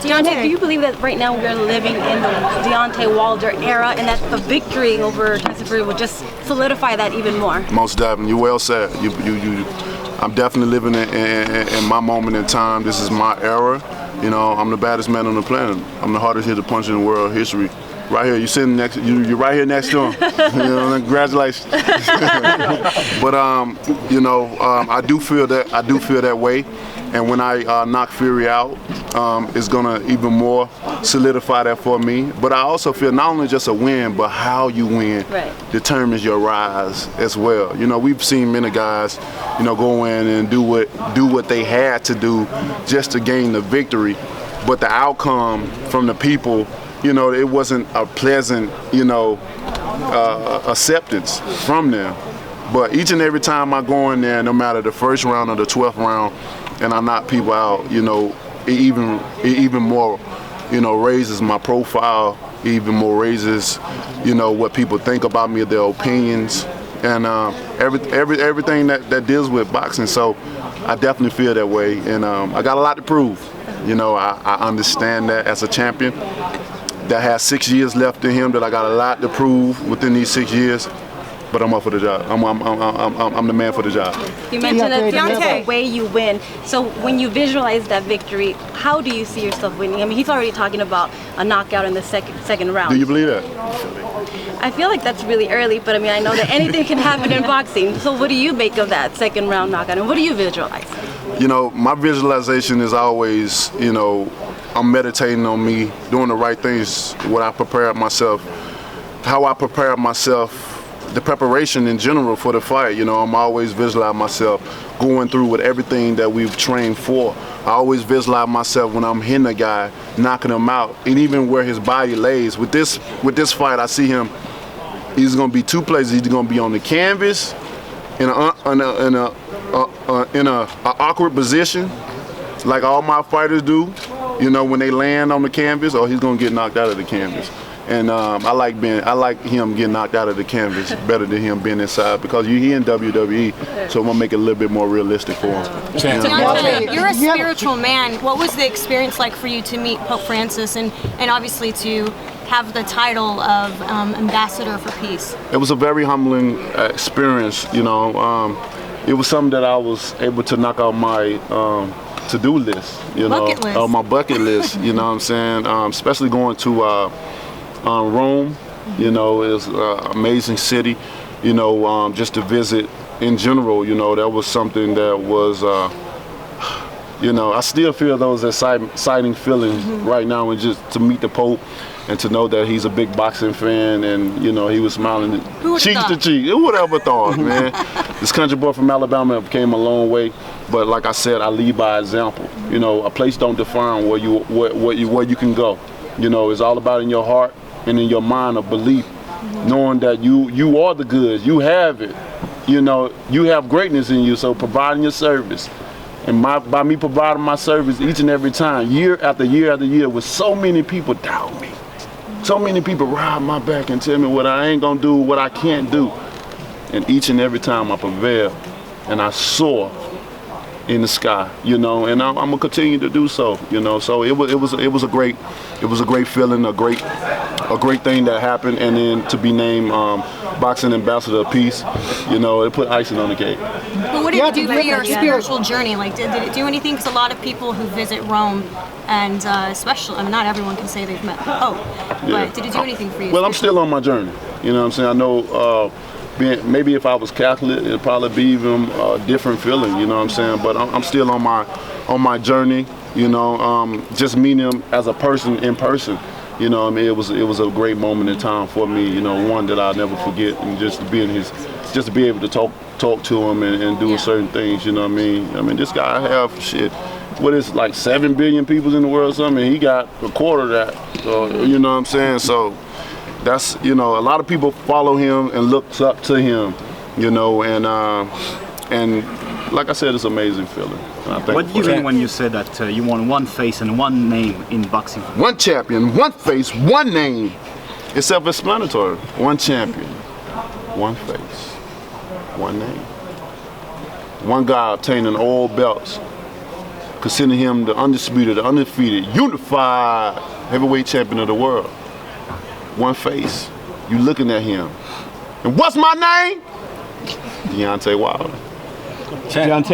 Deontay, do you believe that right now we're living in the Deontay Wilder era, and that the victory over Tyson Fury will just solidify that even more? Most definitely. You well said. I'm definitely living in my moment in time. This is my era. You know, I'm the baddest man on the planet. I'm the hardest hitter puncher in world history. Right here, you're sitting next. You're right here next to him. You know, congratulations. But you know, I do feel that way. And when I knock Fury out, it's gonna even more solidify that for me. But I also feel not only just a win, but how you win determines your rise as well. You know, we've seen many guys, you know, go in and do what they had to do just to gain the victory. But the outcome from the people, you know, it wasn't a pleasant, you know, acceptance from them. But each and every time I go in there, no matter the first round or the 12th round, and I knock people out, you know, it even more, you know, raises my profile, even more raises, you know, what people think about me, their opinions, and everything that deals with boxing. So I definitely feel that way, and I got a lot to prove. You know, I understand that as a champion that has 6 years left in him, that I got a lot to prove within these 6 years. But I'm up for the job. I'm the man for the job. You mentioned that Deontay, the way you win. So when you visualize that victory, how do you see yourself winning? I mean, he's already talking about a knockout in the second round. Do you believe that? I feel like that's really early, but I mean, I know that anything can happen in boxing. So what do you make of that second round knockout, and what do you visualize? You know, my visualization is always, you know, I'm meditating on me, doing the right things, what I prepare myself, how I prepare myself, the preparation in general for the fight. You know, I'm always visualizing myself going through with everything that we've trained for. I always visualize myself when I'm hitting a guy, knocking him out, and even where his body lays. With this fight, I see him. He's going to be two places. He's going to be on the canvas in a awkward position, like all my fighters do. You know, when they land on the canvas, or he's going to get knocked out of the canvas. And I like him getting knocked out of the canvas better than him being inside, because he in WWE, so I'm gonna make it a little bit more realistic for him. Deontay, you're a spiritual man. What was the experience like for you to meet Pope Francis and obviously to have the title of Ambassador for Peace? It was a very humbling experience. You know, it was something that I was able to knock out my to-do list. You know, my bucket list. You know what I'm saying? Especially going to Rome, you know, is an amazing city. You know, just to visit in general, you know, that was something that was, you know, I still feel those exciting feelings right now, and just to meet the Pope and to know that he's a big boxing fan, and, you know, he was smiling cheek to cheek. Who would ever thought, man? This country boy from Alabama came a long way, but like I said, I lead by example. You know, a place don't define where you can go. You know, it's all about in your heart and in your mind of belief, knowing that you are the goods, you have it. You know, you have greatness in you, so providing your service. And by me providing my service each and every time, year after year after year, with so many people doubt me. So many people ride my back and tell me what I ain't gonna do, what I can't do. And each and every time I prevail and I soar in the sky, you know, and I'm gonna continue to do so, you know. So it was a great feeling, a great thing that happened, and then to be named Boxing Ambassador of Peace, you know, it put icing on the cake. But what did it do for your spiritual journey? Like, did it do anything? Because a lot of people who visit Rome, and especially, I mean, not everyone can say they've met the Pope, but did it do anything for you? Well, I'm still on my journey. You know what I'm saying? I know. Maybe if I was Catholic, it'd probably be even a different feeling, you know what I'm saying? But I'm still on my journey, you know, just meeting him as a person in person. You know, I mean, it was a great moment in time for me, you know, one that I'll never forget, and just to be able to talk to him and do certain things, you know what I mean? I mean, this guy have what is like 7 billion people in the world or something, he got a quarter of that, you know what I'm saying? So that's, you know, a lot of people follow him and looks up to him, you know, and like I said, it's an amazing feeling. What do you mean when you said that you want one face and one name in boxing? One champion, one face, one name. It's self-explanatory. One champion, one face, one name. One guy obtaining all belts, considering him the undisputed, the undefeated, unified heavyweight champion of the world. One face. You looking at him. And what's my name? Deontay Wilder. Deontay.